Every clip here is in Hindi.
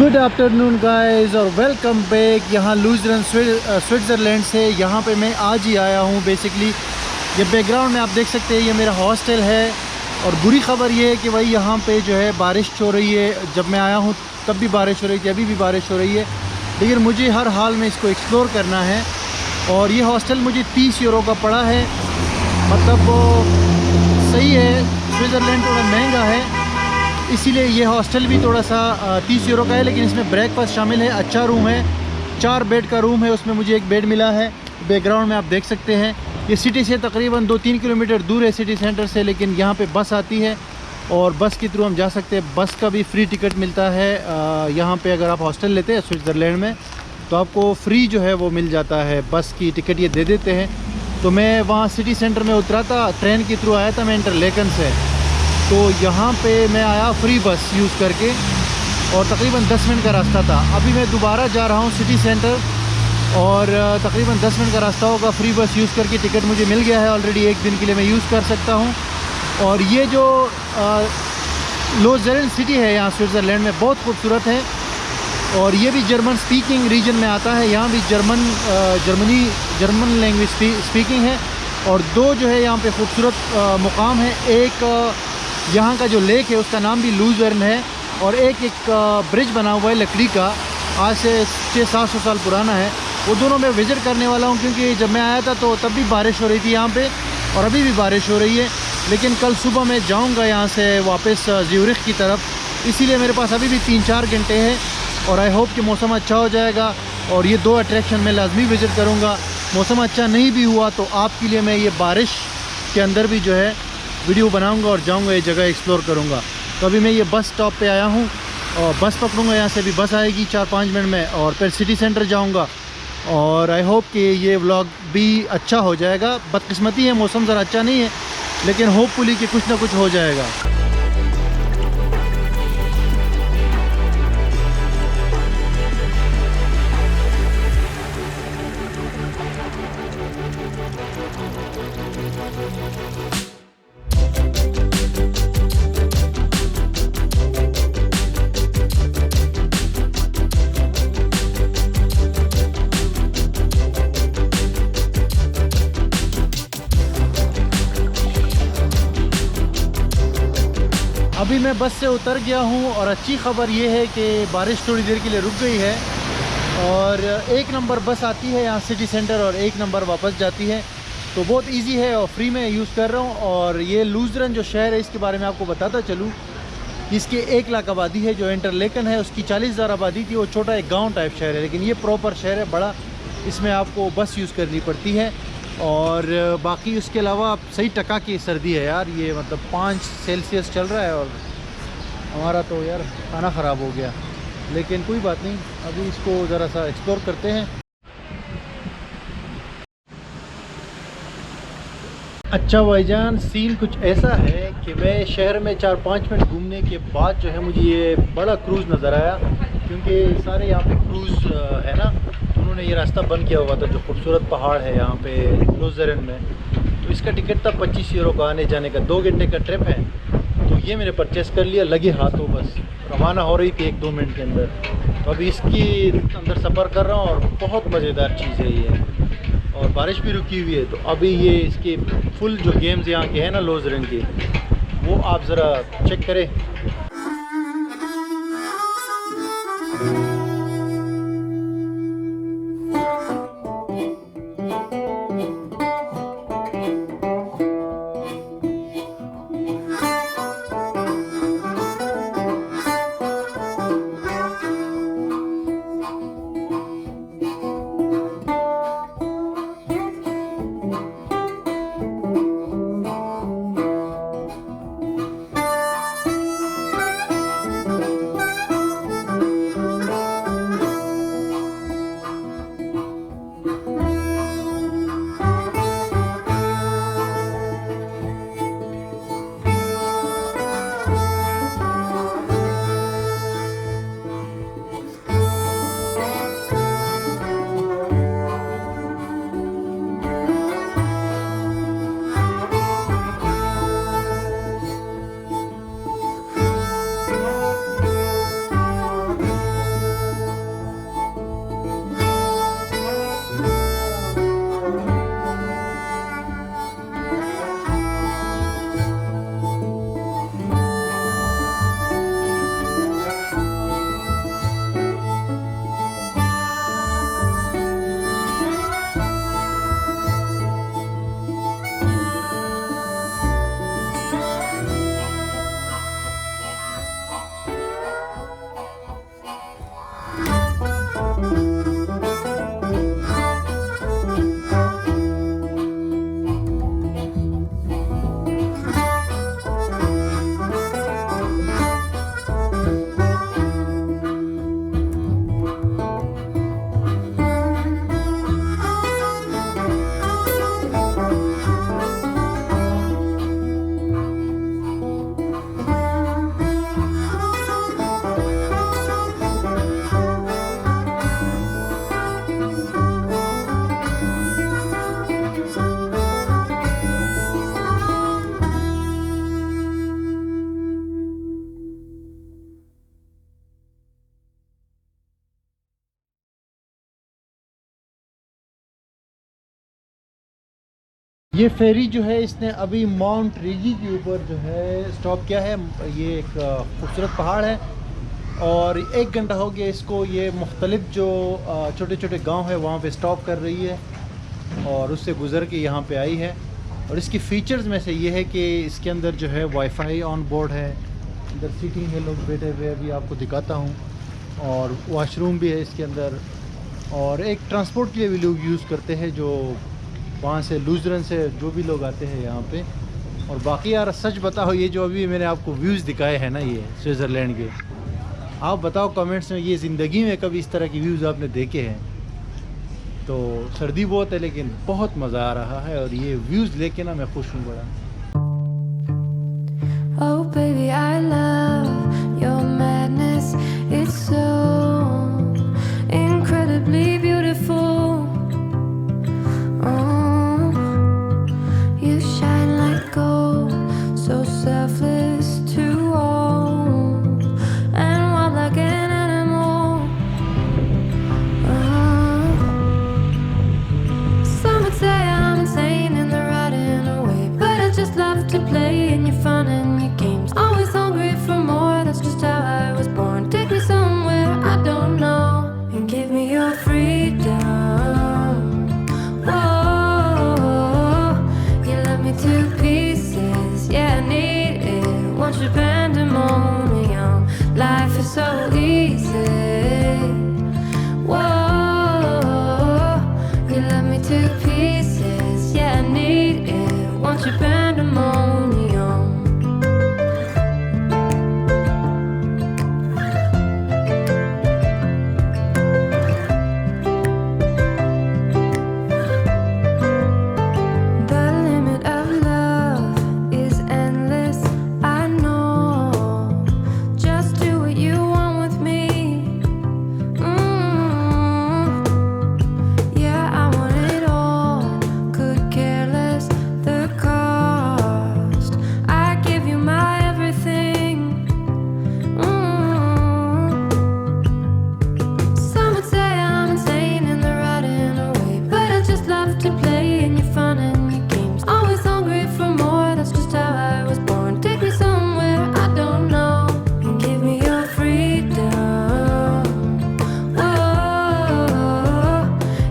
गुड आफ्टरनून गाइस और वेलकम बैक। यहाँ लूजरन स्विट्ज़रलैंड से यहाँ पे मैं आज ही आया हूँ। बेसिकली ये बैकग्राउंड में आप देख सकते हैं, ये मेरा हॉस्टल है। और बुरी ख़बर ये है कि भाई यहाँ पे जो है बारिश हो रही है। जब मैं आया हूँ तब भी बारिश हो रही थी, अभी भी बारिश हो रही है। लेकिन मुझे हर हाल में इसको एक्सप्लोर करना है। और ये हॉस्टल मुझे 30 यूरो का पड़ा है, मतलब वो सही है। स्विट्ज़रलैंड थोड़ा महंगा है, इसीलिए ये हॉस्टल भी थोड़ा सा 30 यूरो का है। लेकिन इसमें ब्रेकफास्ट शामिल है, अच्छा रूम है, 4 बेड का रूम है, उसमें मुझे एक बेड मिला है। बैकग्राउंड में आप देख सकते हैं, ये सिटी से तकरीबन 2-3 किलोमीटर दूर है सिटी सेंटर से। लेकिन यहाँ पे बस आती है और बस के थ्रू हम जा सकते हैं। बस का भी फ्री टिकट मिलता है यहाँ पे। अगर आप हॉस्टल लेते हैं स्विट्ज़रलैंड में तो आपको फ्री जो है वो मिल जाता है, बस की टिकट ये दे देते हैं। तो मैं वहाँ सिटी सेंटर में उतरा था, ट्रेन के थ्रू आया था मैं इंटरलेकन से। तो यहाँ पे मैं आया फ्री बस यूज़ करके और तकरीबन 10 मिनट का रास्ता था। अभी मैं दोबारा जा रहा हूँ सिटी सेंटर और तकरीबन 10 मिनट का रास्ता होगा। फ्री बस यूज़ करके टिकट मुझे मिल गया है ऑलरेडी, 1 दिन के लिए मैं यूज़ कर सकता हूँ। और ये जो लूज़रन सिटी है यहाँ स्विट्ज़रलैंड में, बहुत खूबसूरत है। और ये भी जर्मन स्पीकिंग रीजन में आता है। यहाँ भी जर्मन लैंग्वेज स्पीकिंग है। और दो जो है यहाँ पे खूबसूरत मुकाम है। एक यहाँ का जो लेक है उसका नाम भी लूज़रन है, और एक ब्रिज बना हुआ है लकड़ी का, आज से 600-700 साल पुराना है। वो दोनों मैं विज़िट करने वाला हूँ, क्योंकि जब मैं आया था तो तब भी बारिश हो रही थी यहाँ पे, और अभी भी बारिश हो रही है। लेकिन कल सुबह मैं जाऊँगा यहाँ से वापस ज़्यूरिख की तरफ, इसीलिए मेरे पास अभी भी 3-4 घंटे हैं। और आई होप कि मौसम अच्छा हो जाएगा और ये 2 अट्रैक्शन मैं लाजमी विज़िट करूँगा। मौसम अच्छा नहीं भी हुआ तो आपके लिए मैं ये बारिश के अंदर भी जो है वीडियो बनाऊंगा और जाऊंगा, ये जगह एक्सप्लोर करूंगा। तो अभी मैं ये बस स्टॉप पे आया हूँ और बस पकड़ूंगा। यहाँ से भी बस आएगी 4-5 मिनट में और फिर सिटी सेंटर जाऊंगा। और आई होप कि ये व्लॉग भी अच्छा हो जाएगा। बदकिस्मती है, मौसम ज़रा अच्छा नहीं है, लेकिन होपफुली कि कुछ ना कुछ हो जाएगा। अभी मैं बस से उतर गया हूँ और अच्छी ख़बर ये है कि बारिश थोड़ी देर के लिए रुक गई है। और 1 नंबर बस आती है यहाँ सिटी सेंटर और 1 नंबर वापस जाती है। तो बहुत इजी है और फ्री में यूज़ कर रहा हूँ। और ये लूज़रन जो शहर है इसके बारे में आपको बताता चलूँ कि इसकी 1 लाख आबादी है। जो इंटरलेकन है उसकी 40,000 आबादी थी। वो छोटा एक गाँव टाइप शहर है, लेकिन ये प्रॉपर शहर है बड़ा। इसमें आपको बस यूज़ करनी पड़ती है। और बाकी उसके अलावा आप सही टका की सर्दी है यार। ये मतलब 5 सेल्सियस चल रहा है और हमारा तो यार खाना ख़राब हो गया। लेकिन कोई बात नहीं, अभी इसको ज़रा सा एक्सप्लोर करते हैं। अच्छा भाईजान, सीन कुछ ऐसा है कि मैं शहर में 4-5 मिनट घूमने के बाद जो है मुझे ये बड़ा क्रूज़ नज़र आया, क्योंकि सारे यहाँ पे क्रूज़ है ना, तो उन्होंने ये रास्ता बंद किया हुआ था। जो खूबसूरत पहाड़ है यहाँ पे लूज़रन में, तो इसका टिकट था 25 यूरो का आने जाने का। 2 घंटे का ट्रिप है, तो ये मैंने परचेस कर लिया लगे हाथों। बस रवाना हो रही थी 1-2 मिनट के अंदर। तो अभी इसकी अंदर सफ़र कर रहा हूँ और बहुत मज़ेदार चीज़ है ये। और बारिश भी रुकी हुई है, तो अभी ये इसके फुल जो गेम्स यहाँ के हैं ना लूज़रन के, वो आप ज़रा चेक करें। ये फेरी जो है इसने अभी माउंट रीगी के ऊपर जो है स्टॉप किया है। ये एक खूबसूरत पहाड़ है और 1 घंटा हो गया इसको। ये मुख्तलिफ जो छोटे छोटे गांव है वहाँ पे स्टॉप कर रही है और उससे गुज़र के यहाँ पे आई है। और इसकी फ़ीचर्स में से ये है कि इसके अंदर जो है वाईफाई ऑन बोर्ड है, अंदर सीटिंग है, लोग बैठे हुए अभी आपको दिखाता हूँ, और वॉशरूम भी है इसके अंदर। और एक ट्रांसपोर्ट के लिए भी लोग यूज़ करते हैं, जो वहाँ से लूजरन से जो भी लोग आते हैं यहाँ पे। और बाकी यार सच बताओ, ये जो अभी मैंने आपको व्यूज़ दिखाए हैं ना ये स्विट्ज़रलैंड के, आप बताओ कमेंट्स में, ये ज़िंदगी में कभी इस तरह की व्यूज़ आपने देखे हैं? तो सर्दी बहुत है लेकिन बहुत मज़ा आ रहा है और ये व्यूज़ लेके ना मैं खुश हूँ बड़ा। Oh baby, I love your madness. It's so incredibly beautiful. Oh, you shine like gold, so selfless to all, and wild like an animal. Oh, some would say I'm insane in the right and the way, but I just love to play in your fun and your games. Always hungry for more, that's just how I was born. Take me somewhere I don't know and give me your freedom. Whoa, you love me to pieces, yeah, I need it. Want your pandemonium, life is so easy. Whoa, you love me to pieces, yeah, I need it. Want your pandemonium. The limit of love is endless, I know. Just do what you want with me. Yeah, I want it all. Could care less the cost. I give you my everything. Some would say I'm insane in the right and the way, but I just love to play in your fun and your games. Always hungry for more, that's just how I was born. Take me somewhere I don't know and give me your freedom. Whoa,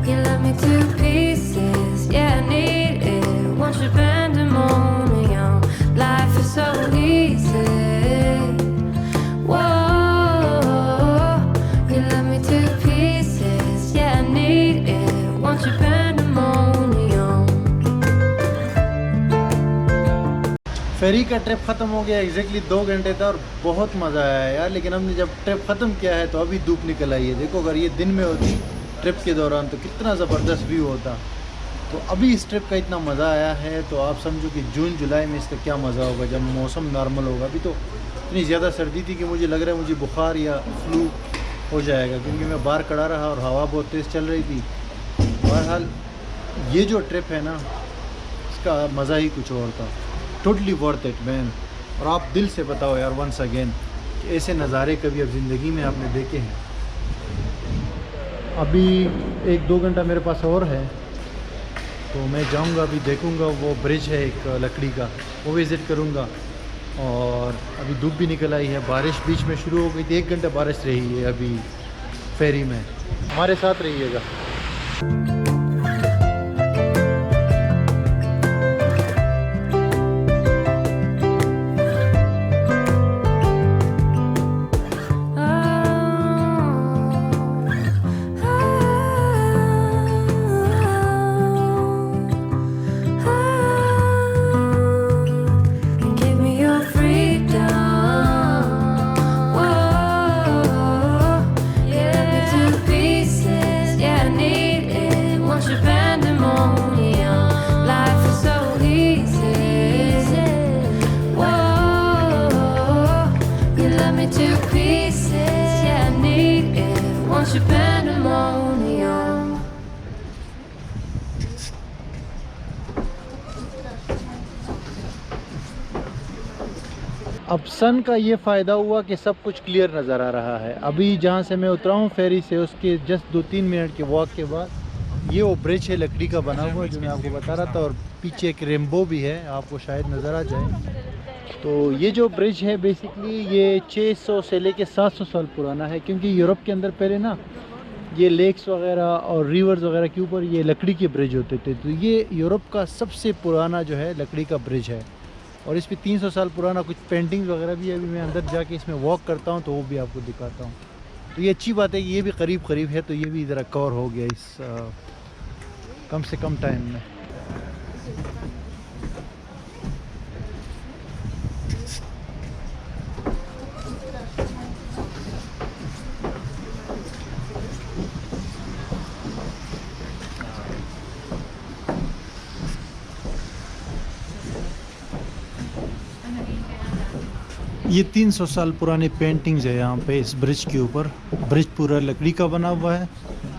you love me to pieces, yeah, I need it. Want your pandemonium, life is so easy. Whoa, you love me to pieces, yeah, I need it. Want your pandemonium. फेरी का ट्रिप ख़त्म हो गया, एग्जैक्टली 2 घंटे था और बहुत मज़ा आया यार। लेकिन हमने जब ट्रिप ख़त्म किया है तो अभी धूप निकल आई है। देखो अगर ये दिन में होती ट्रिप के दौरान तो कितना ज़बरदस्त व्यू होता। तो अभी इस ट्रिप का इतना मज़ा आया है तो आप समझो कि जून जुलाई में इसका क्या मज़ा होगा जब मौसम नॉर्मल होगा। अभी तो इतनी ज़्यादा सर्दी थी कि मुझे लग रहा है मुझे बुखार या फ्लू हो जाएगा, क्योंकि मैं बाहर खड़ा रहा और हवा बहुत तेज़ चल रही थी। बहरहाल ये जो ट्रिप है ना इसका मज़ा ही कुछ और था। Totally worth it man. और आप दिल से बताओ यार वंस अगेन कि ऐसे नज़ारे कभी अब ज़िंदगी में आपने देखे हैं? अभी 1-2 घंटा मेरे पास और है तो मैं जाऊंगा, अभी देखूंगा वो ब्रिज है एक लकड़ी का, वो विज़िट करूंगा। और अभी धूप भी निकल आई है, बारिश बीच में शुरू हो गई थी, 1 घंटा बारिश रही है अभी फेरी में। हमारे साथ रहिएगा। Give me your freedom. Whoa, yeah, me to pieces, yeah, I need it. Want your pandemonium, life is so easy. Whoa, you love me to pieces, yeah, I need it. Want your pandemonium. अब सन का ये फ़ायदा हुआ कि सब कुछ क्लियर नज़र आ रहा है। अभी जहाँ से मैं उतरा हूँ फेरी से उसके जस्ट 2-3 मिनट के वॉक के बाद ये वो ब्रिज है लकड़ी का बना हुआ जो मैं आपको बता रहा था, और पीछे एक रेम्बो भी है, आपको शायद नज़र आ जाए। तो ये जो ब्रिज है बेसिकली ये 600 से लेके 700 साल पुराना है, क्योंकि यूरोप के अंदर पहले ना ये लेक्स वगैरह और रिवर्स वगैरह के ऊपर ये लकड़ी के ब्रिज होते थे। तो ये यूरोप का सबसे पुराना जो है लकड़ी का ब्रिज है, और इस पर 300 साल पुराना कुछ पेंटिंग्स वगैरह भी है। अभी मैं अंदर जाके इसमें वॉक करता हूँ तो वो भी आपको दिखाता हूँ। तो ये अच्छी बात है कि ये भी करीब करीब है, तो ये भी ज़रा कवर हो गया इस कम से कम टाइम में। ये 300 साल पुरानी पेंटिंग्स है यहाँ पे इस ब्रिज के ऊपर। ब्रिज पूरा लकड़ी का बना हुआ है,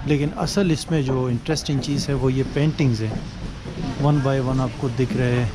लेकिन असल इसमें जो इंटरेस्टिंग चीज़ है वो ये पेंटिंग्स है, वन बाय वन आपको दिख रहे हैं।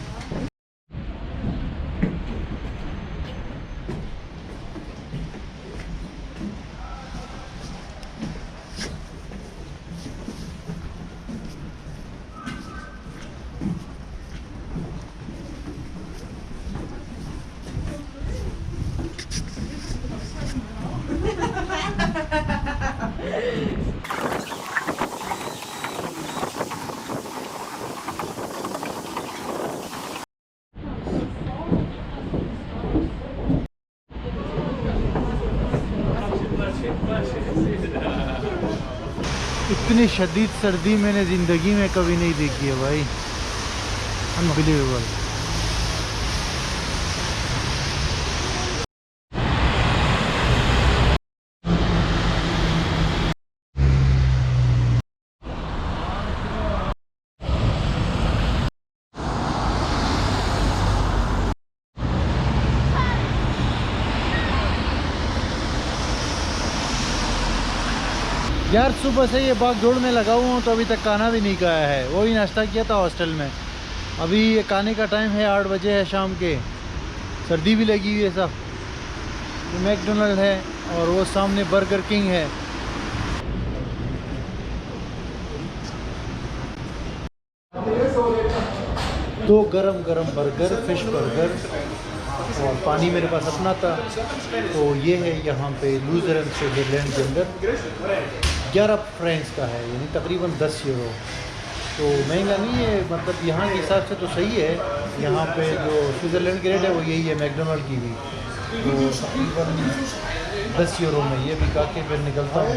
इतनी शदीद सर्दी मैंने ज़िंदगी में कभी नहीं देखी है भाई, अनबिलीवेबल। यार सुबह से ये भाग दौड़ में लगा हुआ हूँ तो अभी तक खाना भी नहीं खाया है। वही नाश्ता किया था हॉस्टल में। अभी ये खाने का टाइम है, 8 बजे है शाम के। सर्दी भी लगी हुई है सब। ये मैकडोनल्ड है और वो सामने बर्गर किंग है। दो गरम गरम बर्गर, फिश बर्गर, और पानी मेरे पास अपना था। तो ये है यहाँ पे लूज़रन स्विट्ज़रलैंड के अंदर 11 फ्रेंच का है, यानी तकरीबन 10 यूरो। तो महंगा नहीं है, मतलब यहाँ के हिसाब से तो सही है। यहाँ पे जो स्विट्ज़रलैंड की रेट है वो यही है मैकडोनल्ड की भी। तो तकरीबन 10 यूरो में ये भी खा के फिर निकलता हूँ।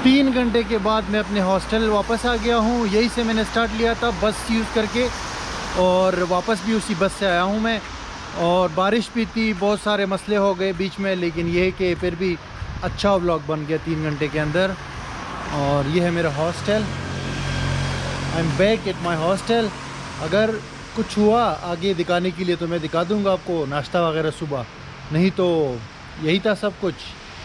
तीन घंटे के बाद मैं अपने हॉस्टल वापस आ गया हूँ। यहीं से मैंने स्टार्ट लिया था बस यूज़ करके, और वापस भी उसी बस से आया हूँ मैं। और बारिश भी थी, बहुत सारे मसले हो गए बीच में, लेकिन ये है कि फिर भी अच्छा व्लॉग बन गया 3 घंटे के अंदर। और ये है मेरा hostel, I am back at my hostel. अगर कुछ हुआ आगे दिखाने के लिए तो मैं दिखा दूंगा आपको, नाश्ता वगैरह सुबह, नहीं तो यही था सब कुछ।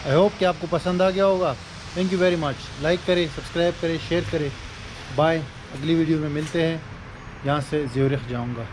आई होप कि आपको पसंद आ गया होगा। Thank you very much. Like करें, सब्सक्राइब करें, शेयर करें। बाय, अगली वीडियो में मिलते हैं। यहाँ से ज़्यूरिख जाऊँगा।